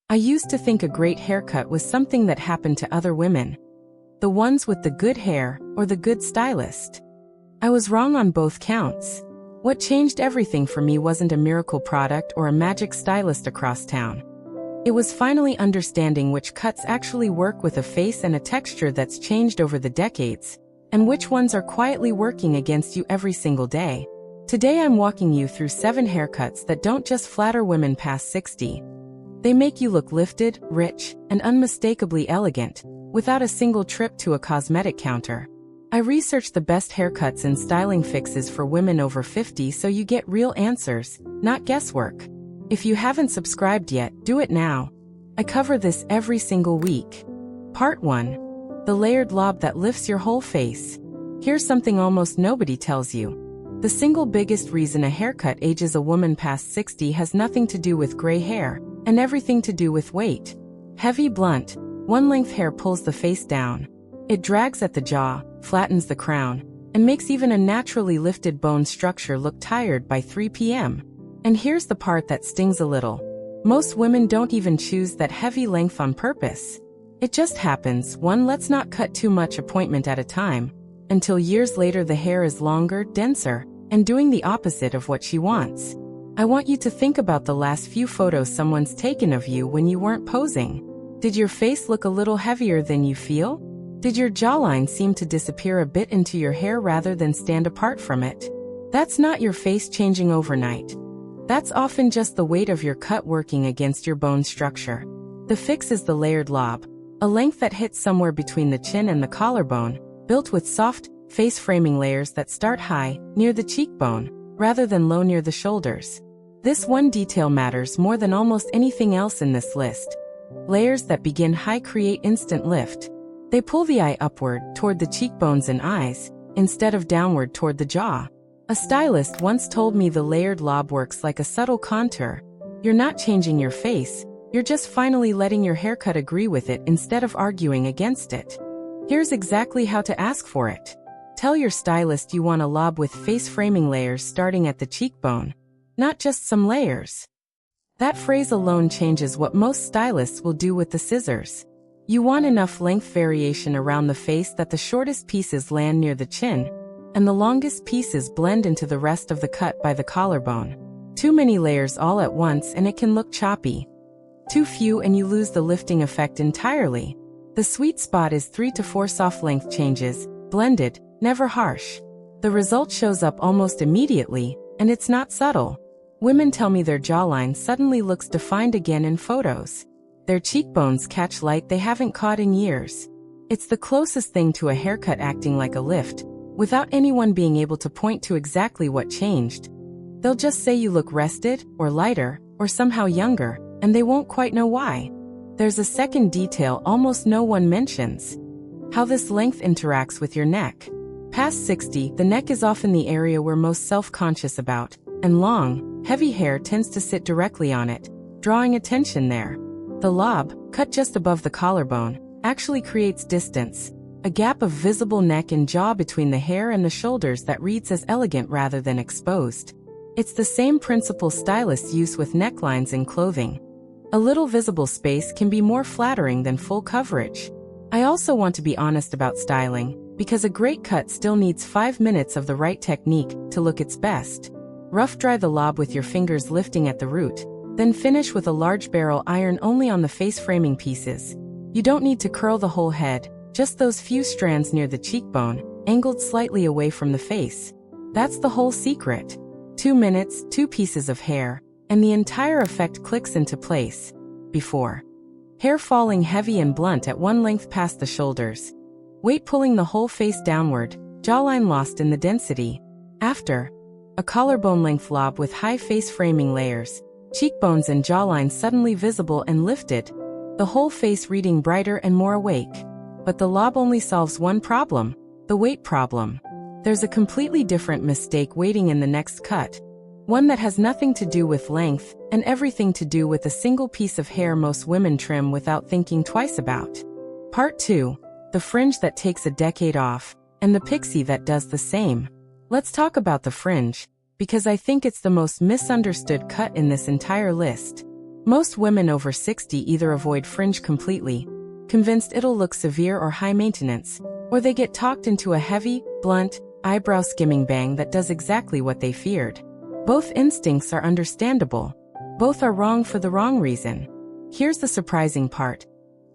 I used to think a great haircut was something that happened to other women. The ones with the good hair or the good stylist. I was wrong on both counts. What changed everything for me wasn't a miracle product or a magic stylist across town. It was finally understanding which cuts actually work with a face and a texture that's changed over the decades, and which ones are quietly working against you every single day. Today I'm walking you through 7 haircuts that don't just flatter women past 60. They make you look lifted, rich, and unmistakably elegant, without a single trip to a cosmetic counter. I researched the best haircuts and styling fixes for women over 50 so you get real answers, not guesswork. If you haven't subscribed yet, do it now. I cover this every single week. Part 1. The layered lob that lifts your whole face. Here's something almost nobody tells you. The single biggest reason a haircut ages a woman past 60 has nothing to do with gray hair, and everything to do with weight. Heavy, blunt, one-length hair pulls the face down. It drags at the jaw, flattens the crown, and makes even a naturally lifted bone structure look tired by 3 p.m. And here's the part that stings a little. Most women don't even choose that heavy length on purpose. It just happens. Let's not cut too much appointment at a time, until years later the hair is longer, denser, and doing the opposite of what she wants. I want you to think about the last few photos someone's taken of you when you weren't posing. Did your face look a little heavier than you feel? Did your jawline seem to disappear a bit into your hair rather than stand apart from it? That's not your face changing overnight. That's often just the weight of your cut working against your bone structure. The fix is the layered lob, a length that hits somewhere between the chin and the collarbone, built with soft, face-framing layers that start high, near the cheekbone, rather than low near the shoulders. This one detail matters more than almost anything else in this list. Layers that begin high create instant lift. They pull the eye upward, toward the cheekbones and eyes, instead of downward toward the jaw. A stylist once told me the layered lob works like a subtle contour. You're not changing your face, you're just finally letting your haircut agree with it instead of arguing against it. Here's exactly how to ask for it. Tell your stylist you want a lob with face-framing layers starting at the cheekbone, not just some layers. That phrase alone changes what most stylists will do with the scissors. You want enough length variation around the face that the shortest pieces land near the chin, and the longest pieces blend into the rest of the cut by the collarbone. Too many layers all at once and it can look choppy. Too few and you lose the lifting effect entirely. The sweet spot is 3 to 4 soft length changes, blended, never harsh. The result shows up almost immediately, and it's not subtle. Women tell me their jawline suddenly looks defined again in photos. Their cheekbones catch light they haven't caught in years. It's the closest thing to a haircut acting like a lift, without anyone being able to point to exactly what changed. They'll just say you look rested, or lighter, or somehow younger, and they won't quite know why. There's a second detail almost no one mentions. How this length interacts with your neck. Past 60, the neck is often the area we're most self-conscious about, and long, heavy hair tends to sit directly on it, drawing attention there. The lob, cut just above the collarbone, actually creates distance, a gap of visible neck and jaw between the hair and the shoulders that reads as elegant rather than exposed. It's the same principle stylists use with necklines in clothing. A little visible space can be more flattering than full coverage. I also want to be honest about styling, because a great cut still needs 5 minutes of the right technique to look its best. Rough dry the lob with your fingers lifting at the root, then finish with a large barrel iron only on the face framing pieces. You don't need to curl the whole head, just those few strands near the cheekbone, angled slightly away from the face. That's the whole secret. 2 minutes, 2 pieces of hair, and the entire effect clicks into place. Before. Hair falling heavy and blunt at one length past the shoulders. Weight pulling the whole face downward, jawline lost in the density. After. A collarbone length lob with high face framing layers, cheekbones and jawline suddenly visible and lifted, the whole face reading brighter and more awake. But the lob only solves one problem, the weight problem. There's a completely different mistake waiting in the next cut. One that has nothing to do with length, and everything to do with a single piece of hair most women trim without thinking twice about. Part 2. The fringe that takes a decade off, and the pixie that does the same. Let's talk about the fringe, because I think it's the most misunderstood cut in this entire list. Most women over 60 either avoid fringe completely, convinced it'll look severe or high maintenance, or they get talked into a heavy, blunt, eyebrow skimming bang that does exactly what they feared. Both instincts are understandable. Both are wrong for the wrong reason. Here's the surprising part.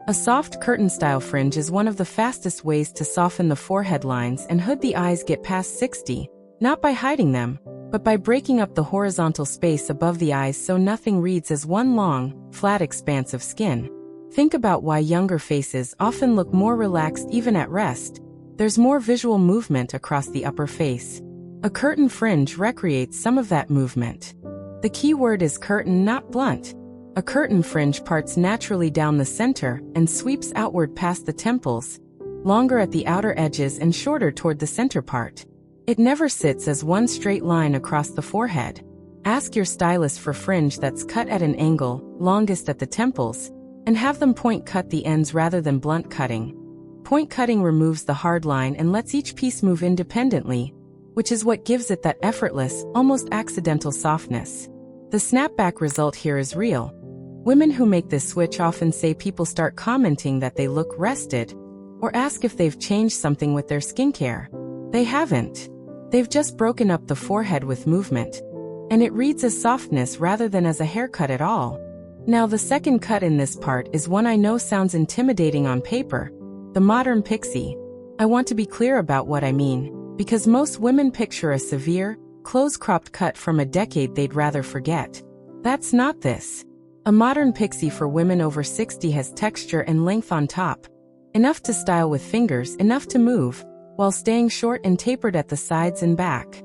A soft curtain-style fringe is one of the fastest ways to soften the forehead lines and hood the eyes get past 60, not by hiding them, but by breaking up the horizontal space above the eyes so nothing reads as one long, flat expanse of skin. Think about why younger faces often look more relaxed even at rest. There's more visual movement across the upper face. A curtain fringe recreates some of that movement. The key word is curtain, not blunt. A curtain fringe parts naturally down the center and sweeps outward past the temples, longer at the outer edges and shorter toward the center part. It never sits as one straight line across the forehead. Ask your stylist for fringe that's cut at an angle, longest at the temples, and have them point cut the ends rather than blunt cutting. Point cutting removes the hard line and lets each piece move independently, which is what gives it that effortless, almost accidental softness. The snapback result here is real. Women who make this switch often say people start commenting that they look rested, or ask if they've changed something with their skincare. They haven't. They've just broken up the forehead with movement, and it reads as softness rather than as a haircut at all. Now the second cut in this part is one I know sounds intimidating on paper, the modern pixie. I want to be clear about what I mean, because most women picture a severe, close-cropped cut from a decade they'd rather forget. That's not this. A modern pixie for women over 60 has texture and length on top, enough to style with fingers, enough to move, while staying short and tapered at the sides and back.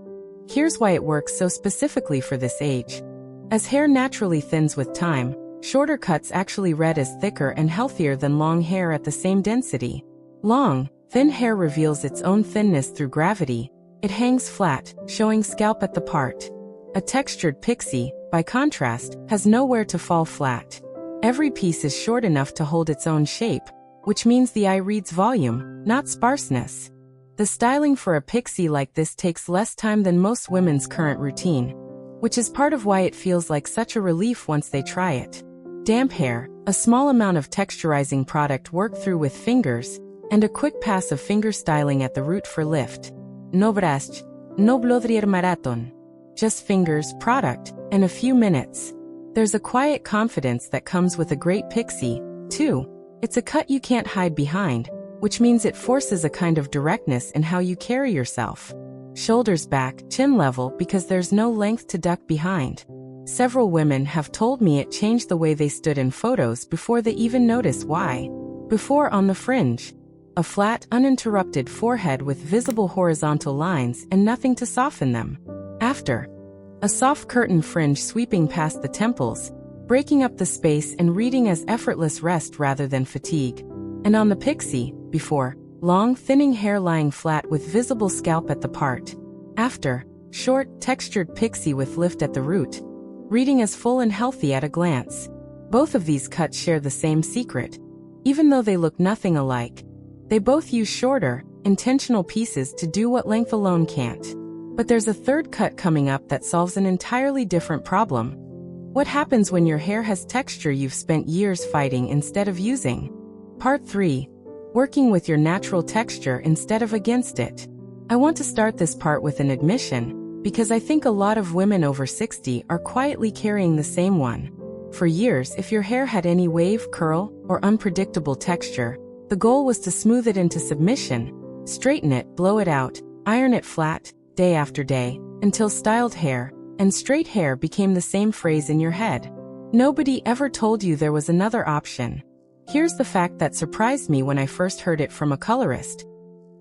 Here's why it works so specifically for this age. As hair naturally thins with time, shorter cuts actually read as thicker and healthier than long hair at the same density. Long, thin hair reveals its own thinness through gravity. It hangs flat, showing scalp at the part. A textured pixie, by contrast, has nowhere to fall flat. Every piece is short enough to hold its own shape, which means the eye reads volume, not sparseness. The styling for a pixie like this takes less time than most women's current routine, which is part of why it feels like such a relief once they try it. Damp hair, a small amount of texturizing product worked through with fingers, and a quick pass of finger styling at the root for lift. No braço, no blodrier marathon. Just fingers, product, and a few minutes. There's a quiet confidence that comes with a great pixie, too. It's a cut you can't hide behind, which means it forces a kind of directness in how you carry yourself. Shoulders back, chin level, because there's no length to duck behind. Several women have told me it changed the way they stood in photos before they even notice why. Before, on the fringe, a flat, uninterrupted forehead with visible horizontal lines and nothing to soften them. After, a soft curtain fringe sweeping past the temples, breaking up the space and reading as effortless rest rather than fatigue. And on the pixie, before, long, thinning hair lying flat with visible scalp at the part. After, short, textured pixie with lift at the root, reading as full and healthy at a glance. Both of these cuts share the same secret. Even though they look nothing alike, they both use shorter, intentional pieces to do what length alone can't. But there's a third cut coming up that solves an entirely different problem. What happens when your hair has texture you've spent years fighting instead of using? Part 3. Working with your natural texture instead of against it. I want to start this part with an admission, because I think a lot of women over 60 are quietly carrying the same one. For years, if your hair had any wave, curl, or unpredictable texture, the goal was to smooth it into submission, straighten it, blow it out, iron it flat, day after day, until styled hair and straight hair became the same phrase in your head. Nobody ever told you there was another option. Here's the fact that surprised me when I first heard it from a colorist.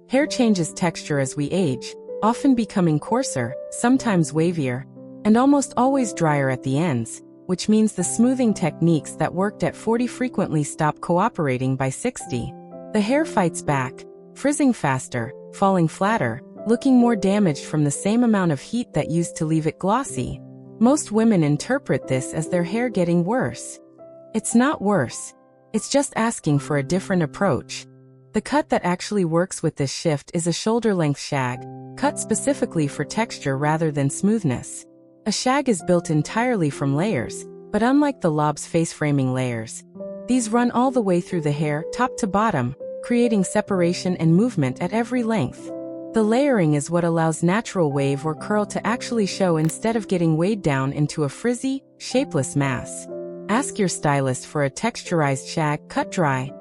Hair changes texture as we age, often becoming coarser, sometimes wavier, and almost always drier at the ends, which means the smoothing techniques that worked at 40 frequently stop cooperating by 60. The hair fights back, frizzing faster, falling flatter, looking more damaged from the same amount of heat that used to leave it glossy. Most women interpret this as their hair getting worse. It's not worse. It's just asking for a different approach. The cut that actually works with this shift is a shoulder-length shag, cut specifically for texture rather than smoothness. A shag is built entirely from layers, But unlike the lob's face-framing layers, these run all the way through the hair, top to bottom, creating separation and movement at every length. The layering is what allows natural wave or curl to actually show instead of getting weighed down into a frizzy, shapeless mass. Ask your stylist for a texturized shag cut dry.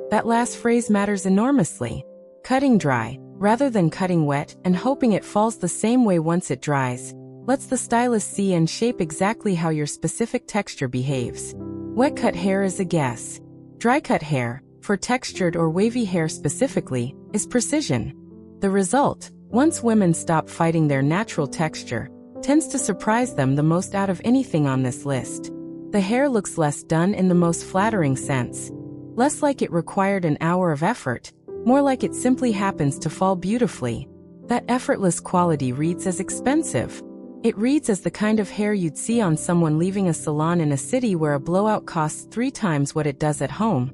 That last phrase matters enormously. Cutting dry, rather than cutting wet and hoping it falls the same way once it dries, lets the stylist see and shape exactly how your specific texture behaves. Wet cut hair is a guess. Dry cut hair, for textured or wavy hair specifically, is precision. The result, once women stop fighting their natural texture, tends to surprise them the most out of anything on this list. The hair looks less done in the most flattering sense. Less like it required an hour of effort, more like it simply happens to fall beautifully. That effortless quality reads as expensive. It reads as the kind of hair you'd see on someone leaving a salon in a city where a blowout costs 3 times what it does at home,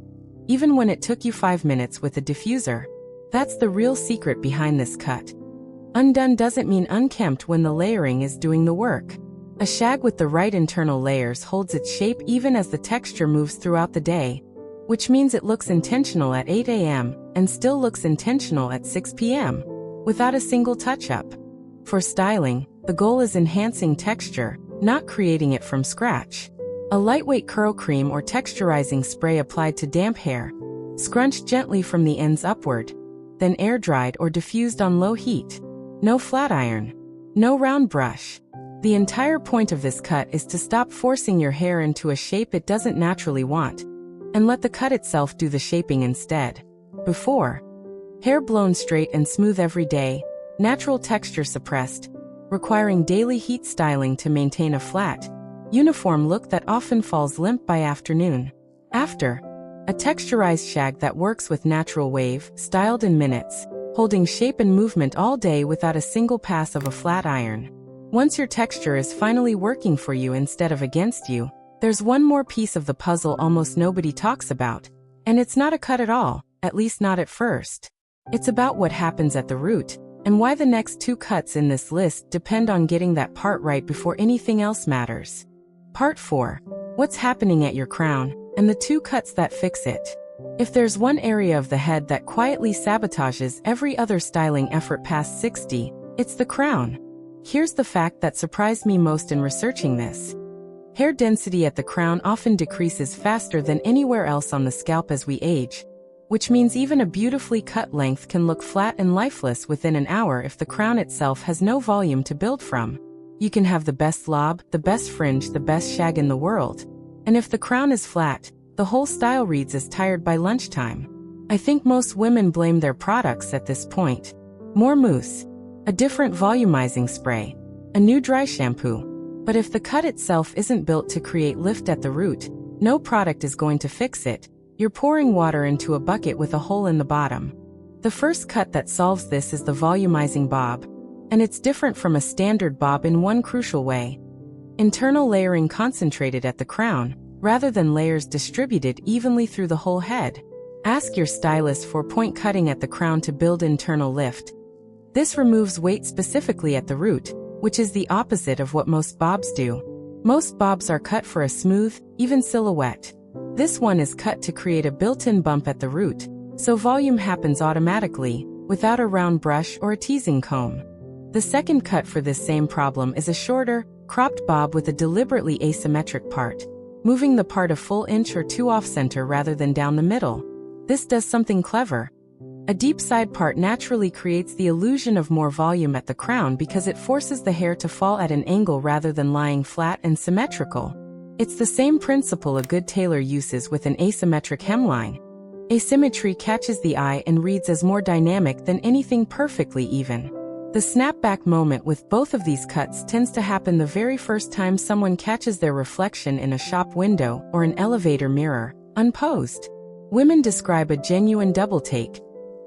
even when it took you 5 minutes with a diffuser. That's the real secret behind this cut. Undone doesn't mean unkempt when the layering is doing the work. A shag with the right internal layers holds its shape even as the texture moves throughout the day, which means it looks intentional at 8 a.m. and still looks intentional at 6 p.m. without a single touch-up. For styling, the goal is enhancing texture, not creating it from scratch. A lightweight curl cream or texturizing spray applied to damp hair, scrunched gently from the ends upward, then air-dried or diffused on low heat. No flat iron. No round brush. The entire point of this cut is to stop forcing your hair into a shape it doesn't naturally want, and let the cut itself do the shaping instead. Before, hair blown straight and smooth every day, natural texture suppressed, requiring daily heat styling to maintain a flat, uniform look that often falls limp by afternoon. After, a texturized shag that works with natural wave, styled in minutes, holding shape and movement all day without a single pass of a flat iron. Once your texture is finally working for you instead of against you, there's one more piece of the puzzle almost nobody talks about, and it's not a cut at all, at least not at first. It's about what happens at the root, and why the next 2 cuts in this list depend on getting that part right before anything else matters. Part 4. What's happening at your crown, and the 2 cuts that fix it. If there's one area of the head that quietly sabotages every other styling effort past 60, it's the crown. Here's the fact that surprised me most in researching this. Hair density at the crown often decreases faster than anywhere else on the scalp as we age, which means even a beautifully cut length can look flat and lifeless within an hour if the crown itself has no volume to build from. You can have the best lob, the best fringe, the best shag in the world, and if the crown is flat, the whole style reads as tired by lunchtime. I think most women blame their products at this point. More mousse, a different volumizing spray, a new dry shampoo. But if the cut itself isn't built to create lift at the root, no product is going to fix it. You're pouring water into a bucket with a hole in the bottom. The first cut that solves this is the volumizing bob, and it's different from a standard bob in one crucial way. Internal layering concentrated at the crown, rather than layers distributed evenly through the whole head. Ask your stylist for point cutting at the crown to build internal lift. This removes weight specifically at the root, which is the opposite of what most bobs do. Most bobs are cut for a smooth, even silhouette. This one is cut to create a built-in bump at the root, so volume happens automatically, without a round brush or a teasing comb. The second cut for this same problem is a shorter, cropped bob with a deliberately asymmetric part, moving the part a full inch or 2 off-center rather than down the middle. This does something clever. A deep side part naturally creates the illusion of more volume at the crown because it forces the hair to fall at an angle rather than lying flat and symmetrical. It's the same principle a good tailor uses with an asymmetric hemline. Asymmetry catches the eye and reads as more dynamic than anything perfectly even. The snapback moment with both of these cuts tends to happen the very first time someone catches their reflection in a shop window or an elevator mirror, unposed. Women describe a genuine double take,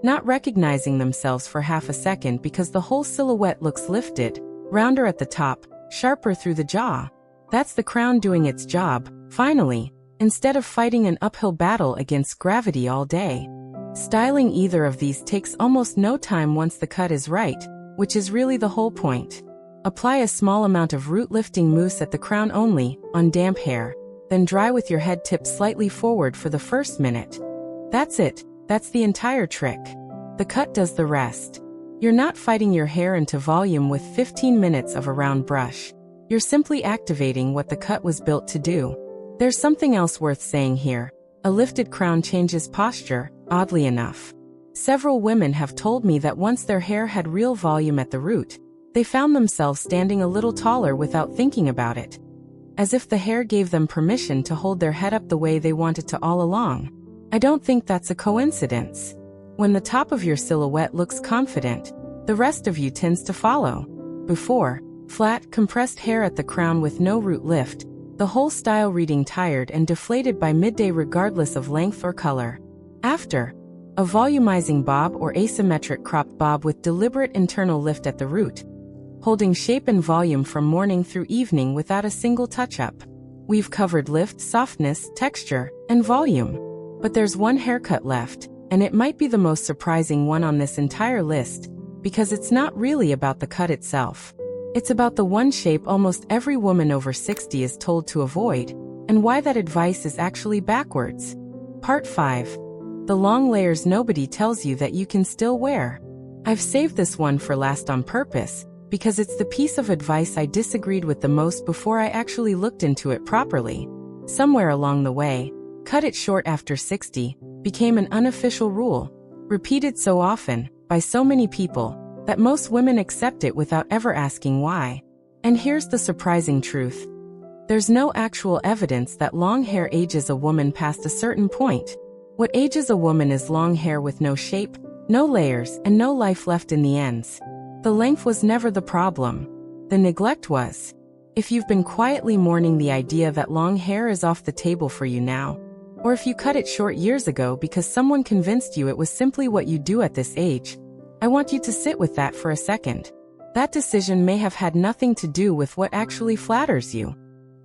not recognizing themselves for half a second because the whole silhouette looks lifted, rounder at the top, sharper through the jaw. That's the crown doing its job, finally, instead of fighting an uphill battle against gravity all day. Styling either of these takes almost no time once the cut is right, which is really the whole point. Apply a small amount of root-lifting mousse at the crown only, on damp hair, then dry with your head tipped slightly forward for the first minute. That's it. That's the entire trick. The cut does the rest. You're not fighting your hair into volume with 15 minutes of a round brush. You're simply activating what the cut was built to do. There's something else worth saying here. A lifted crown changes posture, oddly enough. Several women have told me that once their hair had real volume at the root, they found themselves standing a little taller without thinking about it. As if the hair gave them permission to hold their head up the way they wanted to all along. I don't think that's a coincidence. When the top of your silhouette looks confident, the rest of you tends to follow. Before, flat, compressed hair at the crown with no root lift, the whole style reading tired and deflated by midday regardless of length or color. After, a volumizing bob or asymmetric cropped bob with deliberate internal lift at the root, holding shape and volume from morning through evening without a single touch-up. We've covered lift, softness, texture, and volume. But there's one haircut left, and it might be the most surprising one on this entire list, because it's not really about the cut itself. It's about the one shape almost every woman over 60 is told to avoid, and why that advice is actually backwards. Part 5. The long layers nobody tells you that you can still wear. I've saved this one for last on purpose, because it's the piece of advice I disagreed with the most before I actually looked into it properly. Somewhere along the way, cut it short after 60 became an unofficial rule, repeated so often, by so many people, that most women accept it without ever asking why. And here's the surprising truth. There's no actual evidence that long hair ages a woman past a certain point. What ages a woman is long hair with no shape, no layers, and no life left in the ends. The length was never the problem. The neglect was. If you've been quietly mourning the idea that long hair is off the table for you now, or if you cut it short years ago because someone convinced you it was simply what you do at this age, I want you to sit with that for a second. That decision may have had nothing to do with what actually flatters you.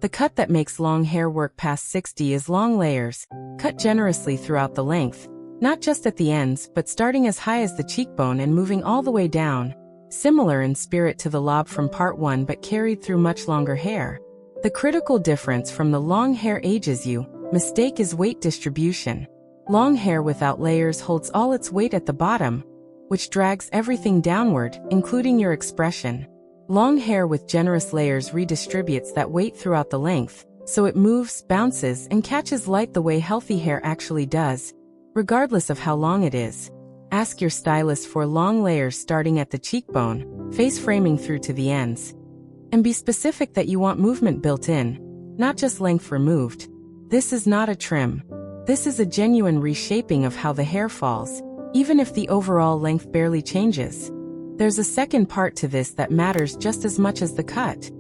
The cut that makes long hair work past 60 is long layers, cut generously throughout the length, not just at the ends but starting as high as the cheekbone and moving all the way down, similar in spirit to the lob from part 1 but carried through much longer hair. The critical difference from the long hair ages you mistake is weight distribution. Long hair without layers holds all its weight at the bottom, which drags everything downward, including your expression. Long hair with generous layers redistributes that weight throughout the length, so it moves, bounces, and catches light the way healthy hair actually does, regardless of how long it is. Ask your stylist for long layers starting at the cheekbone, face framing through to the ends. And be specific that you want movement built in, not just length removed. This is not a trim. This is a genuine reshaping of how the hair falls, even if the overall length barely changes. There's a second part to this that matters just as much as the cut.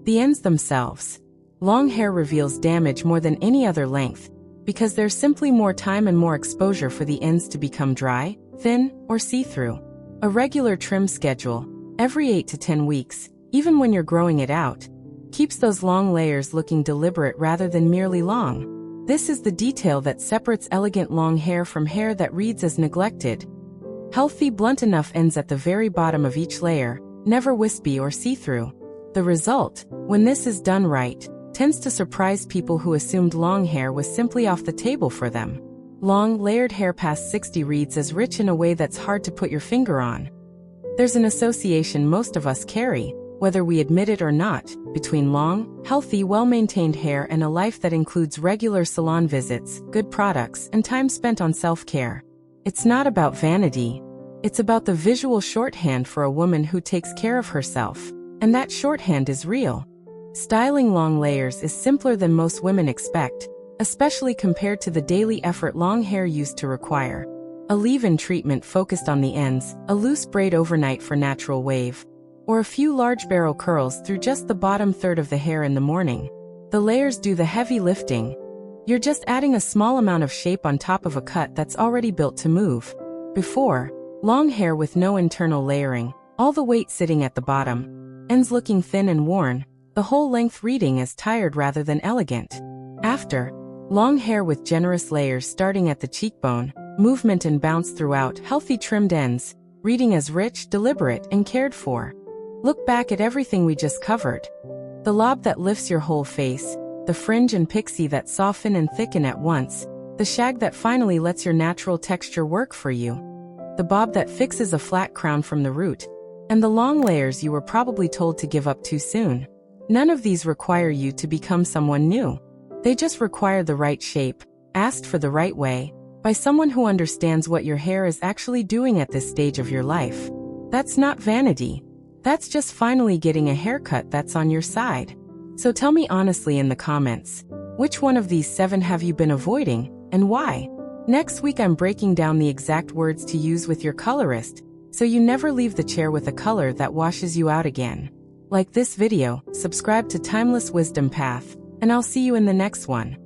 The ends themselves. Long hair reveals damage more than any other length, because there's simply more time and more exposure for the ends to become dry, thin, or see-through. A regular trim schedule, every 8 to 10 weeks, even when you're growing it out, keeps those long layers looking deliberate rather than merely long. This is the detail that separates elegant long hair from hair that reads as neglected. Healthy, blunt enough ends at the very bottom of each layer, never wispy or see-through. The result, when this is done right, tends to surprise people who assumed long hair was simply off the table for them. Long, layered hair past 60 reads as rich in a way that's hard to put your finger on. There's an association most of us carry, whether we admit it or not, between long, healthy, well-maintained hair and a life that includes regular salon visits, good products, and time spent on self-care. It's not about vanity. It's about the visual shorthand for a woman who takes care of herself. And that shorthand is real. Styling long layers is simpler than most women expect, especially compared to the daily effort long hair used to require. A leave-in treatment focused on the ends, a loose braid overnight for natural wave, or a few large barrel curls through just the bottom third of the hair in the morning. The layers do the heavy lifting. You're just adding a small amount of shape on top of a cut that's already built to move. Before, long hair with no internal layering, all the weight sitting at the bottom, ends looking thin and worn, the whole length reading as tired rather than elegant. After, long hair with generous layers starting at the cheekbone, movement and bounce throughout, healthy trimmed ends, reading as rich, deliberate, and cared for. Look back at everything we just covered. The lob that lifts your whole face, the fringe and pixie that soften and thicken at once, the shag that finally lets your natural texture work for you, the bob that fixes a flat crown from the root, and the long layers you were probably told to give up too soon. None of these require you to become someone new. They just require the right shape, asked for the right way, by someone who understands what your hair is actually doing at this stage of your life. That's not vanity. That's just finally getting a haircut that's on your side. So tell me honestly in the comments, which one of these 7 have you been avoiding, and why? Next week I'm breaking down the exact words to use with your colorist, so you never leave the chair with a color that washes you out again. Like this video, subscribe to Timeless Wisdom Path, and I'll see you in the next one.